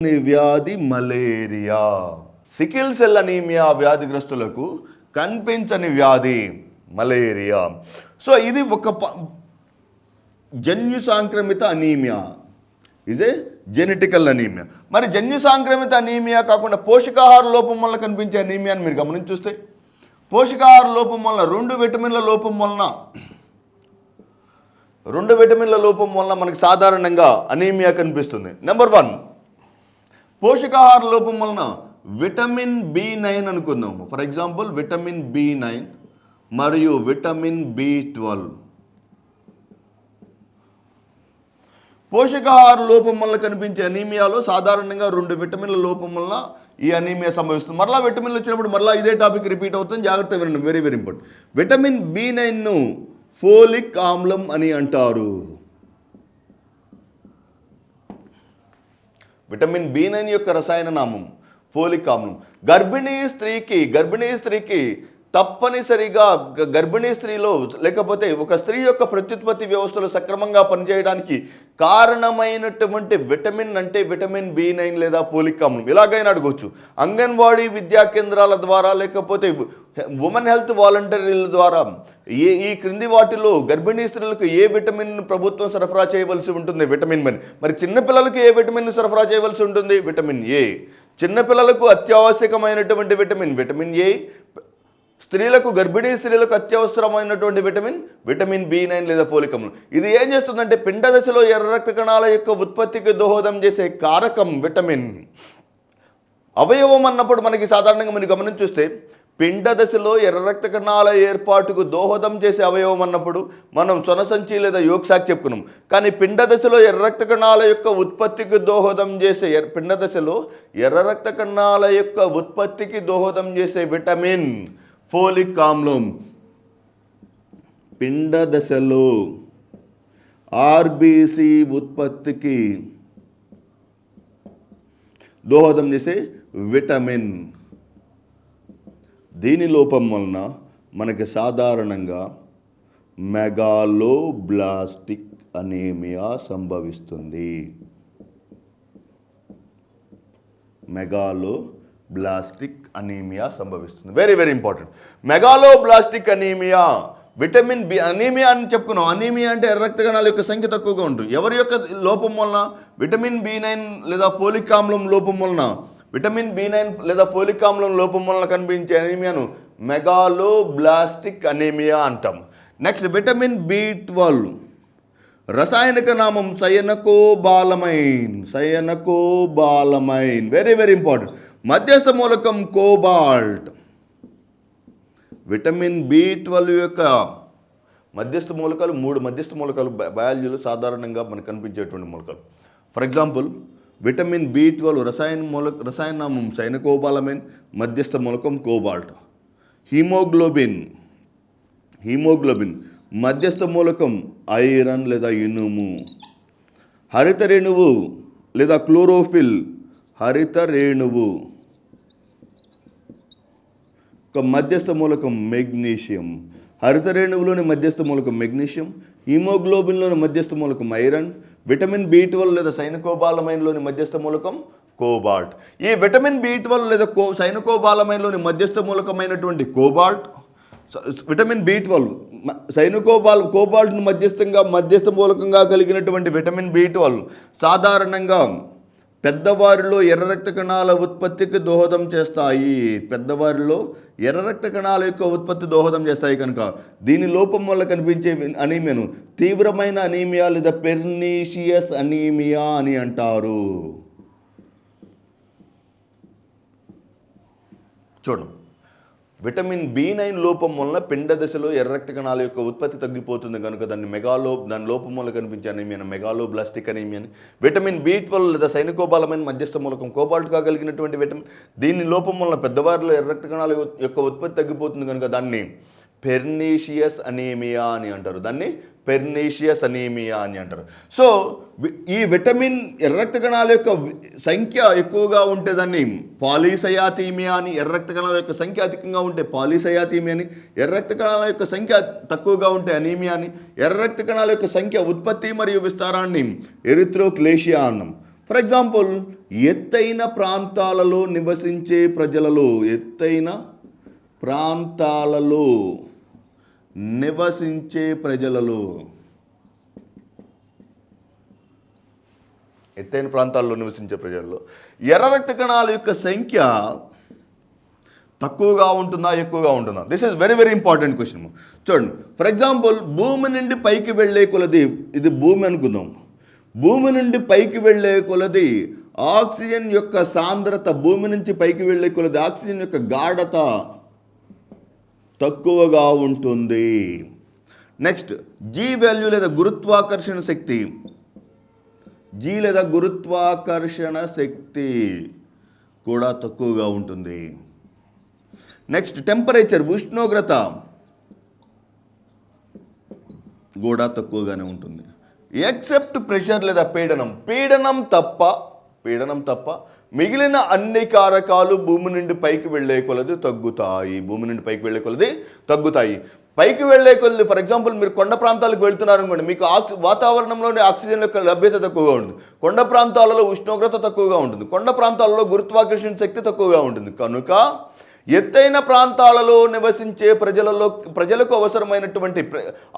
వ్యాధి malaria. Sickle cell anaemia వ్యాధిగ్రస్తులకు కనిపించని వ్యాధి మలేరియా. సో ఇది ఒక జన్యు సాంక్రమిత అనీమియా, ఇదే జెనెటికల్ అనీమియా. మరి జన్యు సాంక్రమిత అనీమియా కాకుండా పోషకాహార లోపం వల్ల కనిపించే అనీమియాని మీరు గమనించి చూస్తే, పోషకాహార లోపం వల్ల రెండు విటమిన్ల లోపం వలన మనకు సాధారణంగా అనీమియా కనిపిస్తుంది. నెంబర్ 1, పోషకాహార లోపం వలన విటమిన్ B9 అనుకుందాము. ఫర్ ఎగ్జాంపుల్ విటమిన్ B9 మరియు విటమిన్ B12. పోషకాహార లోపం వల్ల కనిపించే అనీమియాలో సాధారణంగా రెండు విటమిన్ల లోపం వలన ఈ అనీమియా సంభవిస్తుంది. మరలా విటమిన్లు వచ్చినప్పుడు మరలా ఇదే టాపిక్ రిపీట్ అవుతుంది, జాగ్రత్తగా వినండి, వెరీ వెరీ ఇంపార్టెంట్. విటమిన్ B9ను ఫోలిక్ ఆమ్లం అని అంటారు. విటమిన్ B9 యొక్క రసాయన నామం ఫోలిక్ ఆమ్లం. గర్భిణీ స్త్రీకి తప్పనిసరిగా గర్భిణీ స్త్రీలో లేకపోతే ఒక స్త్రీ యొక్క ప్రత్యుత్పత్తి వ్యవస్థలో సక్రమంగా పనిచేయడానికి కారణమైనటువంటి విటమిన్ అంటే విటమిన్ B9 లేదా ఫోలిక్ ఆమ్లం. ఇలాగైనా అడగవచ్చు. అంగన్వాడీ విద్యా కేంద్రాల ద్వారా లేకపోతే ఉమెన్ హెల్త్ వాలంటీర్ల ద్వారా ఈ క్రింది వాటిలో గర్భిణీ స్త్రీలకు ఏ విటమిన్ ప్రభుత్వం సరఫరా చేయవలసి ఉంటుంది? Vitamin B. మరి చిన్నపిల్లలకు ఏ విటమిన్ సరఫరా చేయవలసి ఉంటుంది? Vitamin A. చిన్నపిల్లలకు అత్యావశ్యకమైనటువంటి విటమిన్ A. స్త్రీలకు, గర్భిణీ స్త్రీలకు అత్యవసరమైనటువంటి విటమిన్ B9 లేదా ఫోలిక్ ఆమ్లం. ఇది ఏం చేస్తుందంటే పిండ దశలో ఎర్ర రక్త కణాల యొక్క ఉత్పత్తికి దోహదం చేసే కారకం విటమిన్. అవయవం అన్నప్పుడు మనకి సాధారణంగా మీరు గమనించి చూస్తే పిండ దశలో ఎర్ర రక్త కణాల ఏర్పాటుకు దోహదం చేసే అవయవం అన్నప్పుడు మనం సొనసంచి లేదా యోక్సాక్ చెప్పుకున్నాం. కానీ పిండ దశలో ఎర్ర రక్త కణాల యొక్క ఉత్పత్తికి దోహదం చేసే పిండ దశలో ఎర్ర రక్త కణాల యొక్క ఉత్పత్తికి దోహదం చేసే విటమిన్ ఫోలిక్ ఆమ్లం. పిండ దశలో RBC ఉత్పత్తికి దోహదం చేసే విటమిన్. దీని లోపం వలన మనకి సాధారణంగా మెగాలోబ్లాస్టిక్ అనీమియా సంభవిస్తుంది. మెగాలోబ్లాస్టిక్ అనీమియా సంభవిస్తుంది. Very very important. Megaloblastic anaemia vitamin B anaemia అని చెప్పుకున్నాం. అనీమియా అంటే ఎర్ర రక్త కణాల యొక్క సంఖ్య తక్కువగా ఉంటుంది. ఎవరి యొక్క లోపం వలన? విటమిన్ B9 లేదా ఫోలిక్ ఆమ్లం లోపం వలన. విటమిన్ B9 లేదా ఫోలిక్ ఆమ్లం లోపం వలన కనిపించే అనీమియాను మెగాలోబ్లాస్టిక్ అనీమియా అంటాం. నెక్స్ట్ విటమిన్ B12 రసాయనిక నామం సయనకోబాలమైన్. Very very important. మధ్యస్థ మూలకం కోబాల్ట్. విటమిన్ B12 యొక్క మధ్యస్థ మూలకాలు 3 మధ్యస్థ మూలకాలు బయాలజీలో సాధారణంగా మనకు కనిపించేటువంటి మూలకాలు. ఫర్ ఎగ్జాంపుల్ విటమిన్ B12 రసాయన నామం సైనకోబాలమైన్, మధ్యస్థ మూలకం కోబాల్ట్. హీమోగ్లోబిన్ మధ్యస్థ మూలకం ఐరన్ లేదా ఇనుము. హరిత రేణువు లేదా క్లోరోఫిల్ హరిత రేణువు ఒక మధ్యస్థ మూలకం మెగ్నీషియం. హరిత రేణువులోని మధ్యస్థ మూలకం మెగ్నీషియం, హీమోగ్లోబిన్లోని మధ్యస్థ మూలకం ఐరన్, విటమిన్ B12 లేదా సైనకోబాలమైన్లోని మధ్యస్థ మూలకం కోబాల్ట్. ఈ విటమిన్ B12 లేదా సైనకోబాలమైన్లోని మధ్యస్థ మూలకమైనటువంటి కోబాల్ట్, విటమిన్ B12 కోబాల్ట్ను మధ్యస్థ మూలకంగా కలిగినటువంటి విటమిన్ B12 సాధారణంగా పెద్దవారిలో ఎర్ర రక్త కణాల ఉత్పత్తికి దోహదం చేస్తాయి. కనుక దీని లోపం వల్ల కనిపించే అనీమియాను తీవ్రమైన అనీమియా లేదా పెర్నీషియస్ అనీమియా అని అంటారు. చూడండి, విటమిన్ B9 లోపం వలన పిండ దశలో ఎర్ర రక్త కణాల యొక్క ఉత్పత్తి తగ్గిపోతుంది కనుక దాని లోపం వల్ల కనిపించే అనీమియాను మెగాలోబ్లాస్టిక్ అనీమియాని. విటమిన్ B12 లేదా సైనకోబాలమైన్ మధ్యస్థ మూలకం కోబాల్ట్గా కలిగినటువంటి విటమిన్, దీని లోపం వలన పెద్దవారిలో ఎర్ర రక్త కణాల యొక్క ఉత్పత్తి తగ్గిపోతుంది కనుక దాన్ని పెర్నీషియస్ అనీమియా అని అంటారు. సో ఈ విటమిన్ ఎర్ర రక్త కణాల యొక్క సంఖ్య ఎక్కువగా ఉంటే దాన్ని పాలీసయాథీమియా అని, ఎర్ర రక్త కణాల యొక్క సంఖ్య అధికంగా ఉంటే పాలీసయాథీమియా అని, ఎర్ర రక్త కణాల యొక్క సంఖ్య తక్కువగా ఉంటే అనీమియా అని, ఎర్ర రక్త కణాల యొక్క సంఖ్య ఉత్పత్తి మరియు విస్తారాన్ని ఎరిథ్రోక్లేషియా అన్నాం. ఫర్ ఎగ్జాంపుల్, ఎత్తైన ప్రాంతాలలో నివసించే ప్రజలలో ఎత్తైన ప్రాంతాలలో నివసించే ప్రజలలో ఎత్తైన ప్రాంతాల్లో నివసించే ప్రజల్లో ఎర్ర రక్త కణాల యొక్క సంఖ్య తక్కువగా ఉంటుందా, ఎక్కువగా ఉంటుందా? This is very very important question. చూడండి, ఫర్ ఎగ్జాంపుల్, భూమి నుండి పైకి వెళ్ళే కొలది, ఇది భూమి అనుకుందాం, భూమి నుండి పైకి వెళ్ళే కొలది ఆక్సిజన్ యొక్క సాంద్రత, భూమి నుంచి పైకి వెళ్ళే కొలది ఆక్సిజన్ యొక్క గాఢత తక్కువగా ఉంటుంది. నెక్స్ట్, జీ వాల్యూ లేదా గురుత్వాకర్షణ శక్తి, జీ లేదా గురుత్వాకర్షణ శక్తి కూడా తక్కువగా ఉంటుంది. నెక్స్ట్, టెంపరేచర్, ఉష్ణోగ్రత కూడా తక్కువగానే ఉంటుంది. ఎక్సెప్ట్ ప్రెషర్ లేదా పీడనం తప్ప మిగిలిన అన్ని కారకాలు భూమి నుండి పైకి వెళ్ళే కొలది తగ్గుతాయి. పైకి వెళ్ళే కొలది, ఫర్ ఎగ్జాంపుల్, మీరు కొండ ప్రాంతాలకు వెళ్తున్నారు అనుకోండి, మీకు వాతావరణంలోని ఆక్సిజన్ యొక్క లభ్యత తక్కువగా ఉంటుంది. కొండ ప్రాంతాలలో ఉష్ణోగ్రత తక్కువగా ఉంటుంది. కొండ ప్రాంతాలలో గురుత్వాకర్షణ శక్తి తక్కువగా ఉంటుంది. కనుక ఎత్తైన ప్రాంతాలలో నివసించే ప్రజలకు అవసరమైనటువంటి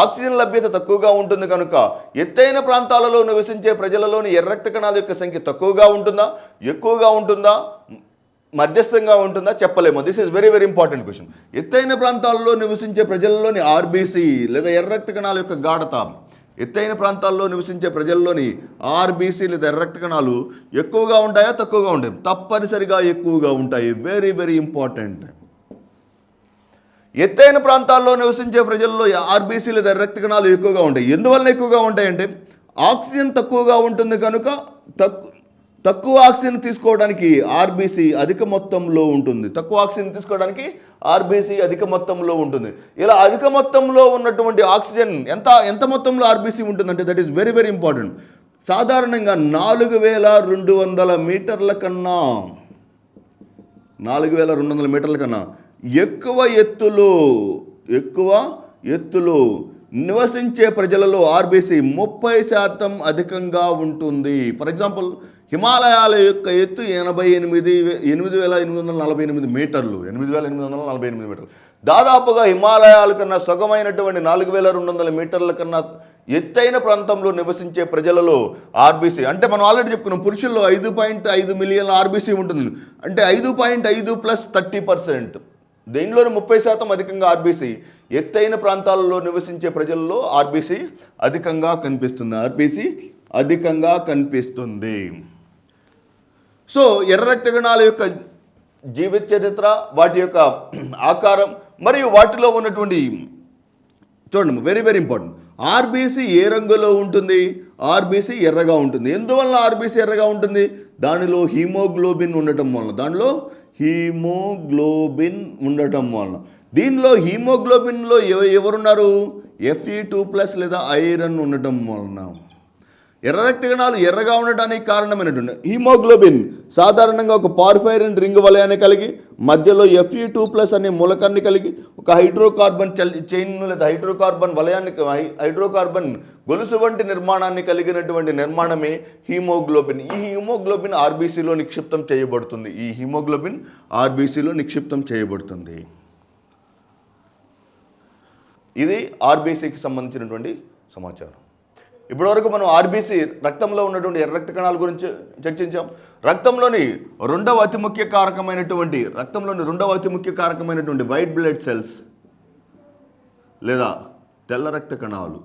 ఆక్సిజన్ లభ్యత తక్కువగా ఉంటుంది. కనుక ఎత్తైన ప్రాంతాలలో నివసించే ప్రజలలోని ఎర్ర రక్త కణాల యొక్క సంఖ్య తక్కువగా ఉంటుందా, ఎక్కువగా ఉంటుందా, మధ్యస్థంగా ఉంటుందా చెప్పలేము. This is very very important question. ఎత్తైన ప్రాంతాలలో నివసించే ప్రజల్లోని ఆర్బీసీ లేదా ఎర్ర రక్త కణాల యొక్క గాఢత, ఎత్తైన ప్రాంతాల్లో నివసించే ప్రజల్లోని ఆర్బీసీ లేదా ఎర్ర రక్త కణాలు ఎక్కువగా ఉంటాయా, తక్కువగా ఉంటాయి? తప్పనిసరిగా ఎక్కువగా ఉంటాయి. Very very important. ఎత్తైన ప్రాంతాల్లో నివసించే ప్రజల్లో ఆర్బీసీ లేదా ఎర్ర రక్త కణాలు ఎక్కువగా ఉంటాయి. ఎందువలన ఎక్కువగా ఉంటాయంటే, ఆక్సిజన్ తక్కువగా ఉంటుంది కనుక తక్కువ ఆక్సిజన్ తీసుకోవడానికి ఆర్బీసీ అధిక మొత్తంలో ఉంటుంది. ఇలా అధిక మొత్తంలో ఉన్నటువంటి ఆక్సిజన్ ఎంత మొత్తంలో ఆర్బీసీ ఉంటుందంటే, that is very very important. సాధారణంగా 4200 మీటర్ల కన్నా ఎక్కువ ఎత్తులో నివసించే ప్రజలలో ఆర్బీసీ 30% అధికంగా ఉంటుంది. ఫర్ ఎగ్జాంపుల్, హిమాలయాల యొక్క ఎత్తు 8,848 మీటర్లు. దాదాపుగా హిమాలయాల కన్నా సగమైనటువంటి 4,200 మీటర్ల కన్నా ఎత్తైన ప్రాంతంలో నివసించే ప్రజలలో ఆర్బీసీ, అంటే మనం ఆల్రెడీ చెప్పుకున్నాం, పురుషుల్లో 5.5 మిలియన్ల ఆర్బీసీ ఉంటుంది. అంటే 5.5 + 30%, దీనిలోని 30% అధికంగా ఆర్బీసీ. ఎత్తైన ప్రాంతాలలో నివసించే ప్రజల్లో ఆర్బీసీ అధికంగా కనిపిస్తుంది. సో ఎర్ర రక్త కణాల యొక్క జీవిత చరిత్ర, వాటి యొక్క ఆకారం మరియు వాటిలో ఉన్నటువంటి, చూడండి, వెరీ వెరీ ఇంపార్టెంట్. ఆర్బీసీ ఏ రంగులో ఉంటుంది? ఆర్బీసీ ఎర్రగా ఉంటుంది. ఎందువల్ల ఆర్బీసీ ఎర్రగా ఉంటుంది? దానిలో హీమోగ్లోబిన్ ఉండటం వలన. దీనిలో హీమోగ్లోబిన్లో ఎవరున్నారు? Fe2+ లేదా ఐరన్ ఉండటం వలన. ఎర్ర రక్త కణాలు ఎర్రగా ఉండటానికి కారణమైనటువంటి హీమోగ్లోబిన్ సాధారణంగా ఒక పార్ఫైరిన్ రింగ్ వలయాన్ని కలిగి, మధ్యలో Fe2+ అనే మూలకాన్ని కలిగి, ఒక హైడ్రోకార్బన్ చైన్ లేదా హైడ్రోకార్బన్ గొలుసు వంటి నిర్మాణాన్ని కలిగినటువంటి నిర్మాణమే హీమోగ్లోబిన్. ఈ హీమోగ్లోబిన్ ఆర్బీసీలో నిక్షిప్తం చేయబడుతుంది. ఇది ఆర్బీసీకి సంబంధించినటువంటి సమాచారం. ఇప్పటివరకు మనం ఆర్బీసీ, రక్తంలో ఉన్నటువంటి ఎర్ర రక్త కణాల గురించి చర్చించాం. రక్తంలోని రెండవ అతి ముఖ్య కారకమైనటువంటి వైట్ బ్లడ్ సెల్స్ లేదా తెల్ల రక్త కణాలు,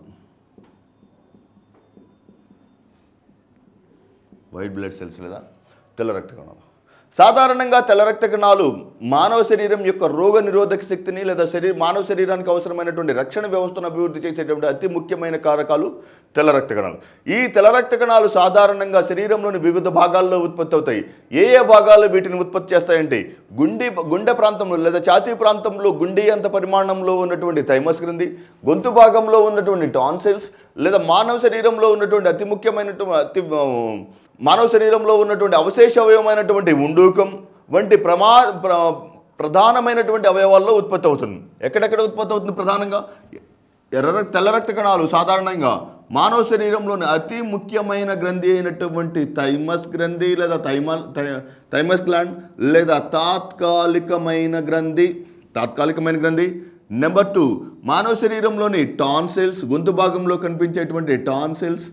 సాధారణంగా తెల్ల రక్త కణాలు మానవ శరీరం యొక్క రోగ నిరోధక శక్తిని లేదా మానవ శరీరానికి అవసరమైనటువంటి రక్షణ వ్యవస్థను అభివృద్ధి చేసేటువంటి అతి ముఖ్యమైన కారకాలు తెల్ల రక్త కణాలు. ఈ తెల్ల రక్త కణాలు సాధారణంగా శరీరంలోని వివిధ భాగాల్లో ఉత్పత్తి అవుతాయి. ఏ భాగాల్లో వీటిని ఉత్పత్తి చేస్తాయంటే, గుండె ప్రాంతంలో లేదా ఛాతీ ప్రాంతంలో గుండె అంత పరిమాణంలో ఉన్నటువంటి థైమస్ గ్రంథి, గొంతు భాగంలో ఉన్నటువంటి టాన్సిల్స్, లేదా మానవ శరీరంలో ఉన్నటువంటి అవశేష అవయవమైనటువంటి ఉండూకం వంటి ప్రధానమైనటువంటి అవయవాల్లో ఉత్పత్తి అవుతుంది. ఎక్కడెక్కడ ఉత్పత్తి అవుతుంది? ప్రధానంగా తెల్ల రక్త కణాలు సాధారణంగా మానవ శరీరంలోని అతి ముఖ్యమైన గ్రంథి అయినటువంటి థైమస్ గ్రంథి లేదా థైమస్ గ్లాండ్ లేదా తాత్కాలికమైన గ్రంథి. నెంబర్ 2 మానవ శరీరంలోని టాన్సిల్స్, గొంతు భాగంలో కనిపించేటువంటి టాన్సిల్స్.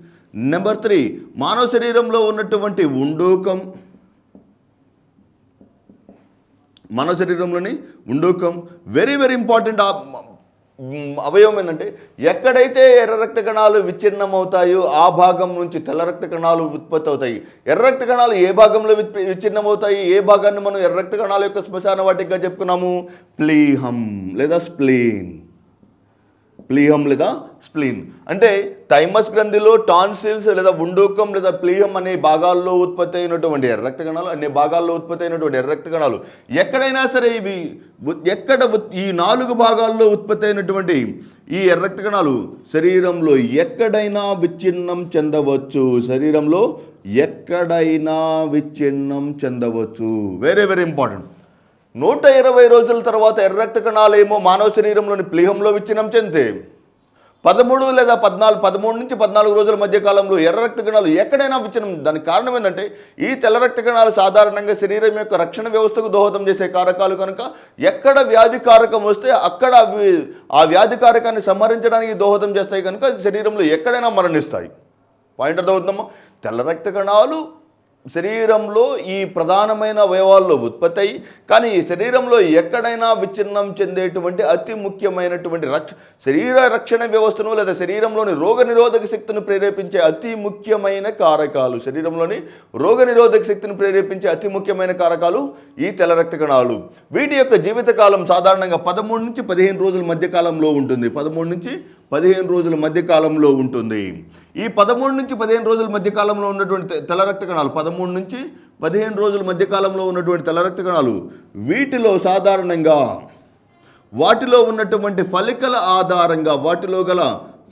నెంబర్ 3 మానవ శరీరంలో ఉన్నటువంటి ఉండూకం, మానవ శరీరంలోని ఉండూకం. వెరీ వెరీ ఇంపార్టెంట్ అవయవం ఏంటంటే ఎక్కడైతే ఎర్ర రక్త కణాలు విచ్ఛిన్నం అవుతాయో ఆ భాగం నుంచి తెల్ల రక్త కణాలు ఉత్పత్తి అవుతాయి. ఎర్ర రక్త కణాలు ఏ భాగంలో విచ్ఛిన్నం అవుతాయి? ఏ భాగాన్ని మనం ఎర్ర రక్త కణాల యొక్క శ్మశాన వాటికగా చెప్పుకున్నాము? ప్లీహం లేదా స్ప్లీన్. ప్లీహం లేదా స్ప్లీన్ అంటే థైమస్ గ్రంథిలో టాన్సిల్స్ లేదా ఉండూకం లేదా ప్లీహం అనే భాగాల్లో ఉత్పత్తి అయినటువంటి ఎర్ర రక్త కణాలు, అనే భాగాల్లో ఉత్పత్తి అయినటువంటి ఎర్ర రక్త కణాలు ఎక్కడైనా సరే ఈ 4 భాగాల్లో ఉత్పత్తి అయినటువంటి ఈ ఎర్ర రక్త కణాలు శరీరంలో ఎక్కడైనా విచ్ఛిన్నం చెందవచ్చు. శరీరంలో ఎక్కడైనా విచ్ఛిన్నం చెందవచ్చు. Very very important. 120 రోజుల తర్వాత ఎర్ర రక్త కణాలేమో మానవ శరీరంలోని ప్లీహంలో విచ్ఛిన్నం చెందితే 13 నుంచి 14 రోజుల మధ్య కాలంలో ఎర్ర రక్త కణాలు ఎక్కడైనా విచ్ఛిన్నం. దానికి కారణం ఏంటంటే ఈ తెల్ల రక్త కణాలు సాధారణంగా శరీరం యొక్క రక్షణ వ్యవస్థకు దోహదం చేసే కారకాలు కనుక ఎక్కడ వ్యాధి కారకం వస్తే అక్కడ అవి ఆ వ్యాధి కారకాన్ని సంహరించడానికి దోహదం చేస్తాయి కనుక శరీరంలో ఎక్కడైనా మరణిస్తాయి. పాయింట్ అర్థమవుతుందమ్మా? తెల్ల రక్త కణాలు శరీరంలో ఈ ప్రధానమైన అవయవాల్లో ఉత్పత్తి అయ్యి కానీ ఈ శరీరంలో ఎక్కడైనా విచ్ఛిన్నం చెందేటువంటి అతి ముఖ్యమైనటువంటి శరీర రక్షణ వ్యవస్థను లేదా శరీరంలోని రోగనిరోధక శక్తిని ప్రేరేపించే అతి ముఖ్యమైన కారకాలు, శరీరంలోని రోగనిరోధక శక్తిని ప్రేరేపించే అతి ముఖ్యమైన కారకాలు ఈ తెల్ల రక్త కణాలు. వీటి యొక్క జీవితకాలం సాధారణంగా 13 నుంచి 15 రోజుల మధ్య కాలంలో ఉంటుంది. 13 నుంచి 15 రోజుల మధ్య కాలంలో ఉంటుంది. ఈ 13 నుంచి 15 రోజుల మధ్య కాలంలో ఉన్నటువంటి తెల్ల రక్త కణాలు, 13 నుంచి 15 రోజుల మధ్య కాలంలో ఉన్నటువంటి తెల్ల రక్త కణాలు వీటిలో సాధారణంగా వాటిలో ఉన్నటువంటి ఫలికల ఆధారంగా, వాటిలో గల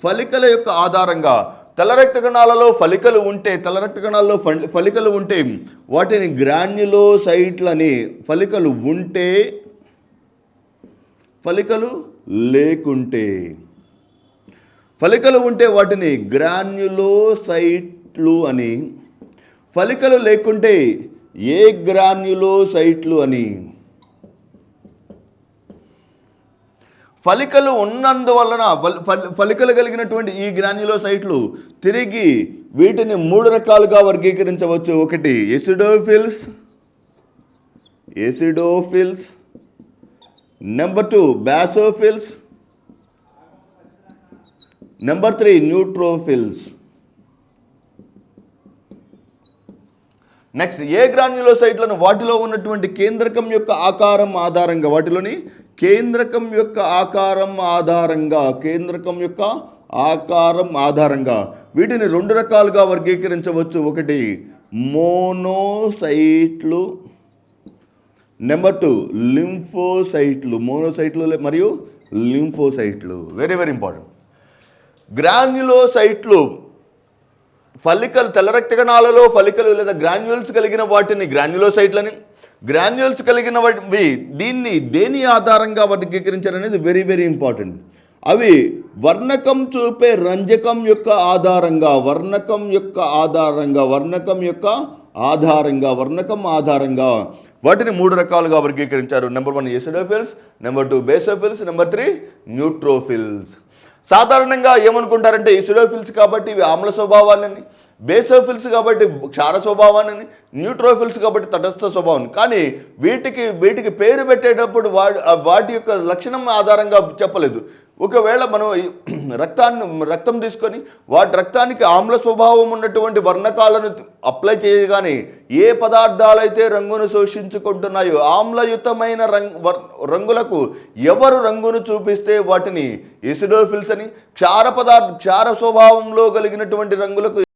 ఫలికల యొక్క ఆధారంగా తెల్ల రక్త కణాలలో ఫలికలు ఉంటే, తెల్ల రక్త కణాల్లో ఫలికలు ఉంటే వాటిని గ్రాన్యులోసైట్లని, ఫలికలు ఉంటే, ఫలికలు లేకుంటే, ఫలికలు ఉంటే వాటిని గ్రాన్యులోసైట్లు అని, ఫలికలు లేకుంటే ఏ గ్రాన్యులోసైట్లు అని. ఫలికలు ఉన్నందువలన ఫలికలు కలిగినటువంటి ఈ గ్రాన్యులోసైట్లు తిరిగి వీటిని 3 రకాలుగా వర్గీకరించవచ్చు. ఒకటి acidophils, number 2 basophils, number 3 neutrophils. Next ఏ గ్రాన్యులోసైట్లను వాటిలో ఉన్నటువంటి కేంద్రకం యొక్క ఆకారం ఆధారంగా, వాటిలోని కేంద్రకం యొక్క ఆకారం ఆధారంగా వీటిని 2 రకాలుగా వర్గీకరించవచ్చు. ఒకటి మోనోసైట్లు, నెంబర్ 2 లింఫోసైట్లు. మోనోసైట్లు మరియు లింఫోసైట్లు. Very very important. గ్రాన్యులోసైట్లు ఫలికలు, తెల్ల రక్త కణాలలో ఫలికలు లేదా గ్రాన్యుల్స్ కలిగిన వాటిని గ్రాన్యులోసైట్లని, గ్రాన్యుల్స్ కలిగిన వాటి దేని ఆధారంగా వర్గీకరించారనేది వెరీ వెరీ ఇంపార్టెంట్. అవి వర్ణకం చూపే రంజకం యొక్క ఆధారంగా, వర్ణకం ఆధారంగా వాటిని 3 రకాలుగా వర్గీకరించారు. Number 1 acidophils, number 2 basophils, number 3 neutrophils. సాధారణంగా ఏమనుకుంటారంటే ఎసిడోఫిల్స్ కాబట్టి ఇవి ఆమ్ల స్వభావాన్ని, బేసోఫిల్స్ కాబట్టి క్షార స్వభావాన్ని, న్యూట్రోఫిల్స్ కాబట్టి తటస్థ స్వభావాన్ని. కానీ వీటికి పేరు పెట్టేటప్పుడు వాటి యొక్క లక్షణం ఆధారంగా చెప్పలేదు. ఒకవేళ మనం రక్తం తీసుకొని వాటి రక్తానికి ఆమ్ల స్వభావం ఉన్నటువంటి వర్ణకాలను అప్లై చేయగానే ఏ పదార్థాలైతే రంగును శోషించుకుంటున్నాయో ఆమ్లయుతమైన రంగులకు ఎవరు రంగును చూపిస్తే వాటిని ఎసిడోఫిల్స్ అని, క్షార స్వభావంలో కలిగినటువంటి రంగులకు